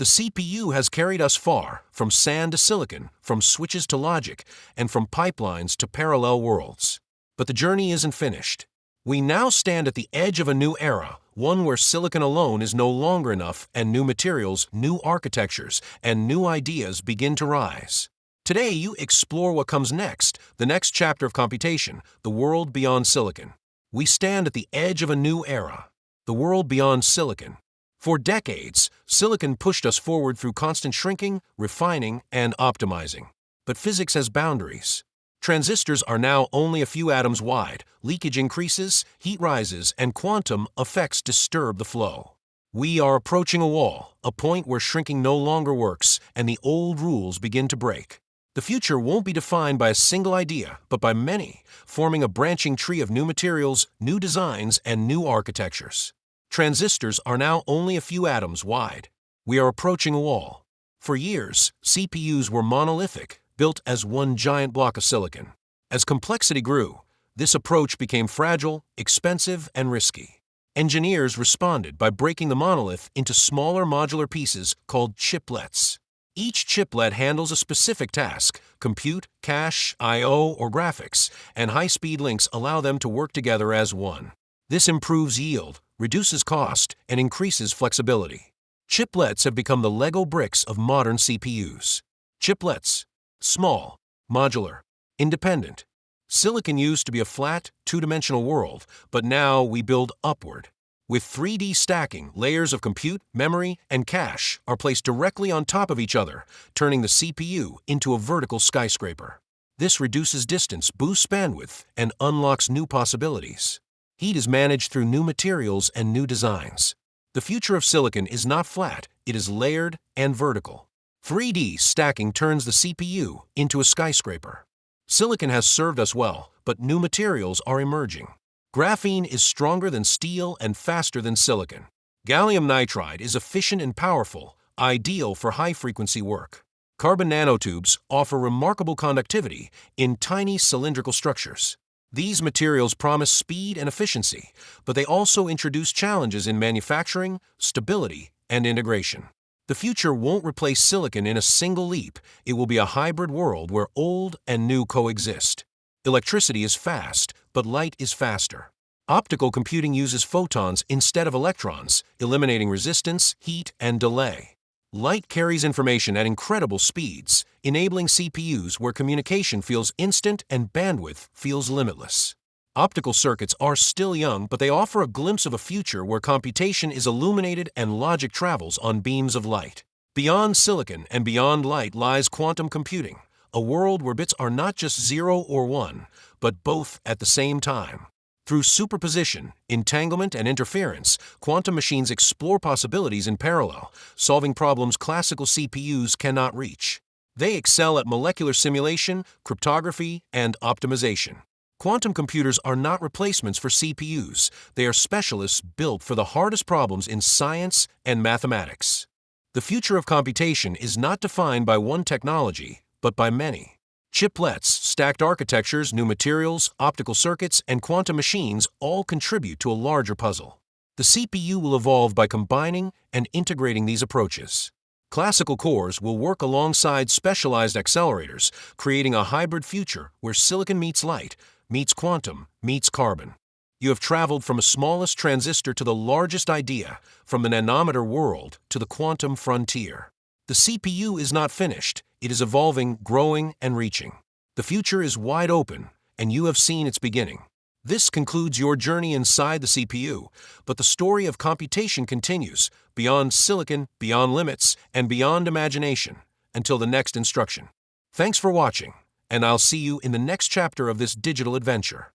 The CPU has carried us far, from sand to silicon, from switches to logic, and from pipelines to parallel worlds. But the journey isn't finished. We now stand at the edge of a new era, one where silicon alone is no longer enough and new materials, new architectures, and new ideas begin to rise. Today, you explore what comes next, the next chapter of computation, the world beyond silicon. We stand at the edge of a new era, the world beyond silicon. For decades, silicon pushed us forward through constant shrinking, refining, and optimizing. But physics has boundaries. Transistors are now only a few atoms wide, leakage increases, heat rises, and quantum effects disturb the flow. We are approaching a wall, a point where shrinking no longer works, and the old rules begin to break. The future won't be defined by a single idea, but by many, forming a branching tree of new materials, new designs, and new architectures. Transistors are now only a few atoms wide. We are approaching a wall. For years, CPUs were monolithic, built as one giant block of silicon. As complexity grew, this approach became fragile, expensive, and risky. Engineers responded by breaking the monolith into smaller modular pieces called chiplets. Each chiplet handles a specific task: compute, cache, I/O, or graphics, and high-speed links allow them to work together as one. This improves yield, reduces cost, and increases flexibility. Chiplets have become the Lego bricks of modern CPUs. Chiplets: small, modular, independent. Silicon used to be a flat, two-dimensional world, but now we build upward. With 3D stacking, layers of compute, memory, and cache are placed directly on top of each other, turning the CPU into a vertical skyscraper. This reduces distance, boosts bandwidth, and unlocks new possibilities. Heat is managed through new materials and new designs. The future of silicon is not flat, it is layered and vertical. 3D stacking turns the CPU into a skyscraper. Silicon has served us well, but new materials are emerging. Graphene is stronger than steel and faster than silicon. Gallium nitride is efficient and powerful, ideal for high-frequency work. Carbon nanotubes offer remarkable conductivity in tiny cylindrical structures. These materials promise speed and efficiency, but they also introduce challenges in manufacturing, stability, and integration. The future won't replace silicon in a single leap. It will be a hybrid world where old and new coexist. Electricity is fast, but light is faster. Optical computing uses photons instead of electrons, eliminating resistance, heat, and delay. Light carries information at incredible speeds, enabling CPUs where communication feels instant and bandwidth feels limitless. Optical circuits are still young, but they offer a glimpse of a future where computation is illuminated and logic travels on beams of light. Beyond silicon and beyond light lies quantum computing, a world where bits are not just 0 or 1, but both at the same time. Through superposition, entanglement, and interference, quantum machines explore possibilities in parallel, solving problems classical CPUs cannot reach. They excel at molecular simulation, cryptography, and optimization. Quantum computers are not replacements for CPUs. They are specialists built for the hardest problems in science and mathematics. The future of computation is not defined by one technology, but by many. Chiplets, stacked architectures, new materials, optical circuits, and quantum machines all contribute to a larger puzzle. The CPU will evolve by combining and integrating these approaches. Classical cores will work alongside specialized accelerators, creating a hybrid future where silicon meets light, meets quantum, meets carbon. You have traveled from the smallest transistor to the largest idea, from the nanometer world to the quantum frontier. The CPU is not finished. It is evolving, growing, and reaching. The future is wide open, and you have seen its beginning. This concludes your journey inside the CPU, but the story of computation continues, beyond silicon, beyond limits, and beyond imagination, until the next instruction. Thanks for watching, and I'll see you in the next chapter of this digital adventure.